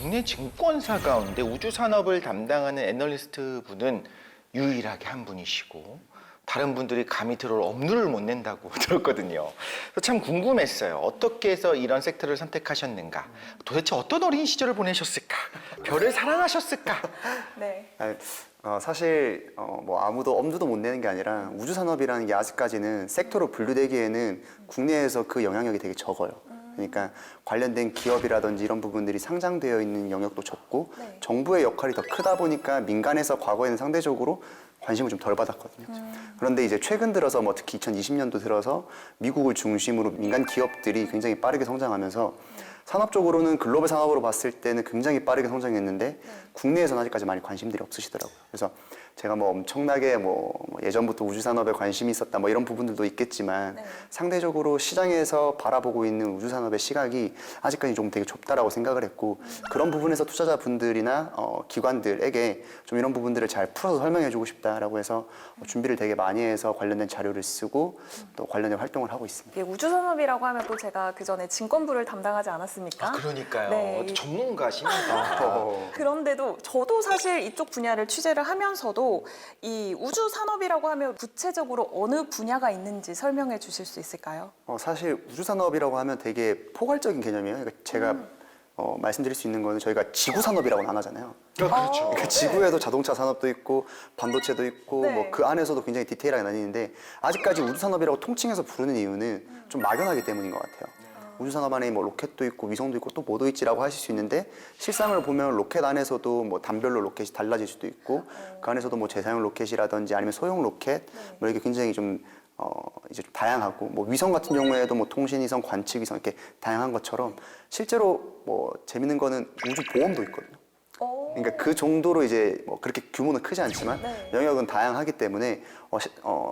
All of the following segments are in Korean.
국내 증권사 가운데 우주 산업을 담당하는 애널리스트 분은 유일하게 한 분이시고 다른 분들이 감히 들어올 엄두를 못 낸다고 들었거든요. 그래서 참 궁금했어요. 어떻게 해서 이런 섹터를 선택하셨는가? 도대체 어떤 어린 시절을 보내셨을까? 별을 사랑하셨을까? 네. 사실 뭐 아무도 엄두도 못 내는 게 아니라 우주산업이라는 게 아직까지는 섹터로 분류되기에는 국내에서 그 영향력이 되게 적어요. 그러니까 관련된 기업이라든지 이런 부분들이 상장되어 있는 영역도 적고 네. 정부의 역할이 더 크다 보니까 민간에서 과거에는 상대적으로 관심을 좀 덜 받았거든요. 그런데 이제 최근 들어서 뭐 특히 2020년도 들어서 미국을 중심으로 민간 기업들이 굉장히 빠르게 성장하면서 산업적으로는 글로벌 산업으로 봤을 때는 굉장히 빠르게 성장했는데 국내에서는 아직까지 많이 관심들이 없으시더라고요. 그래서 제가 뭐 엄청나게 뭐 예전부터 우주 산업에 관심이 있었다 뭐 이런 부분들도 있겠지만 상대적으로 시장에서 바라보고 있는 우주 산업의 시각이 아직까지 좀 되게 좁다라고 생각을 했고 그런 부분에서 투자자분들이나 기관들에게 좀 이런 부분들을 잘 풀어서 설명해주고 싶다라고 해서 준비를 되게 많이 해서 관련된 자료를 쓰고 또 관련된 활동을 하고 있습니다. 이게 우주산업이라고 하면 또 제가 그 전에 증권부를 담당하지 않았습니까? 아, 그러니까요. 네. 전문가십니다. 그런데도 저도 사실 이쪽 분야를 취재를 하면서도 이 우주 산업이라고 하면 구체적으로 어느 분야가 있는지 설명해 주실 수 있을까요? 사실 우주 산업이라고 하면 되게 포괄적인 개념이에요. 그러니까 제가 말씀드릴 수 있는 거는 저희가 지구 산업이라고 나누잖아요. 그렇죠. 그러니까 지구에도 자동차 산업도 있고 반도체도 있고 네. 뭐 그 안에서도 굉장히 디테일하게 나뉘는데 아직까지 우주 산업이라고 통칭해서 부르는 이유는 좀 막연하기 때문인 것 같아요. 우주 산업 안에 뭐 로켓도 있고 위성도 있고 또 뭐도 있지라고 하실 수 있는데 실상을 보면 로켓 안에서도 뭐 단별로 로켓이 달라질 수도 있고 그 안에서도 뭐 재사용 로켓이라든지 아니면 소형 로켓 뭐 이렇게 굉장히 좀 이제 좀 다양하고 뭐 위성 같은 경우에도 뭐 통신위성, 관측위성 이렇게 다양한 것처럼 실제로 뭐 재밌는 거는 우주 보험도 있거든요. 그러니까 그 정도로 이제 뭐 그렇게 규모는 크지 않지만 영역은 다양하기 때문에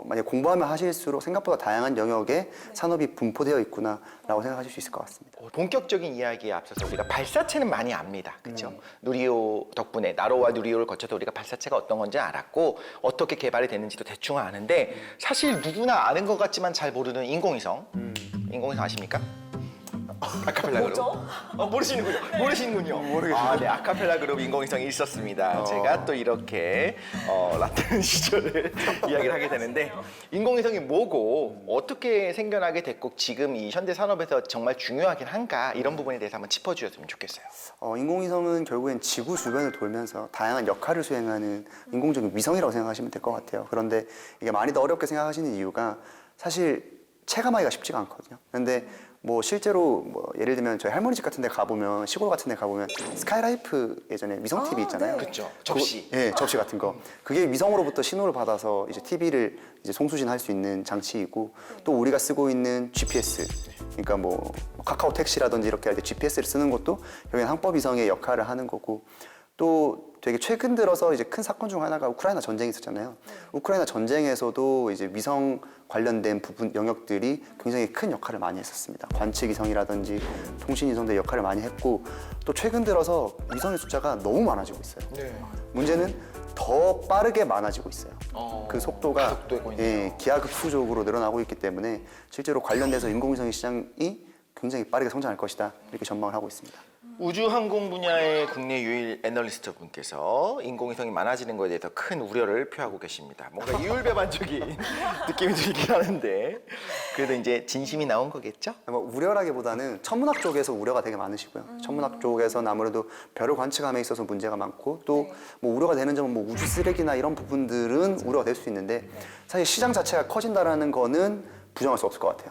만약 공부하면 하실수록 생각보다 다양한 영역에 산업이 분포되어 있구나라고 생각하실 수 있을 것 같습니다. 본격적인 이야기에 앞서서 우리가 발사체는 많이 압니다. 그렇죠? 누리호 덕분에 나로와 누리호를 거쳐서 우리가 발사체가 어떤 건지 알았고 어떻게 개발이 됐는지도 대충 아는데 사실 누구나 아는 것 같지만 잘 모르는 인공위성. 인공위성 아십니까? 아카펠라 그룹. 뭐죠? 모르시는군요. 모르시는군요. 아, 네. 아카펠라 그룹 인공위성이 있었습니다. 제가 또 이렇게 라떼는 시절을 이야기를 하게 되는데 인공위성이 뭐고 어떻게 생겨나게 됐고 지금 이 현대 산업에서 정말 중요하긴 한가 이런 부분에 대해서 한번 짚어주셨으면 좋겠어요. 인공위성은 결국엔 지구 주변을 돌면서 다양한 역할을 수행하는 인공적인 위성이라고 생각하시면 될 것 같아요. 그런데 이게 많이 더 어렵게 생각하시는 이유가 사실 체감하기가 쉽지가 않거든요. 그런데 뭐 실제로 뭐 예를 들면 저희 할머니 집 같은 데 가보면 시골 같은 데 가보면 스카이라이프 예전에 위성 TV 있잖아요. 네. 그렇죠. 접시. 예, 접시 같은 거. 그게 위성으로부터 신호를 받아서 이제 TV를 이제 송수신할 수 있는 장치이고 또 우리가 쓰고 있는 GPS. 그러니까 뭐 카카오 택시라든지 이렇게 할 때 GPS를 쓰는 것도 여기는 항법 위성의 역할을 하는 거고 또 되게 최근 들어서 이제 큰 사건 중 하나가 우크라이나 전쟁이 있었잖아요. 우크라이나 전쟁에서도 이제 위성 관련된 부분 영역들이 굉장히 큰 역할을 많이 했었습니다. 관측 위성이라든지 통신 위성들 역할을 많이 했고 또 최근 들어서 위성의 숫자가 너무 많아지고 있어요. 네. 문제는 더 빠르게 많아지고 있어요. 그 속도가 가속도가 있네요. 기하급수적으로 늘어나고 있기 때문에 실제로 관련돼서 인공위성 시장이 굉장히 빠르게 성장할 것이다 이렇게 전망을 하고 있습니다. 우주항공 분야의 국내 유일 애널리스트 분께서 인공위성이 많아지는 것에 대해서 큰 우려를 표하고 계십니다. 뭔가 이율배반적인 느낌이 들긴 하는데 그래도 이제 진심이 나온 거겠죠? 뭐 우려라기보다는 천문학 쪽에서 우려가 되게 많으시고요. 천문학 쪽에서는 아무래도 별을 관측함에 있어서 문제가 많고 또 뭐 우려가 되는 점은 뭐 우주 쓰레기나 이런 부분들은 우려가 될 수 있는데 사실 시장 자체가 커진다라는 거는 부정할 수 없을 것 같아요.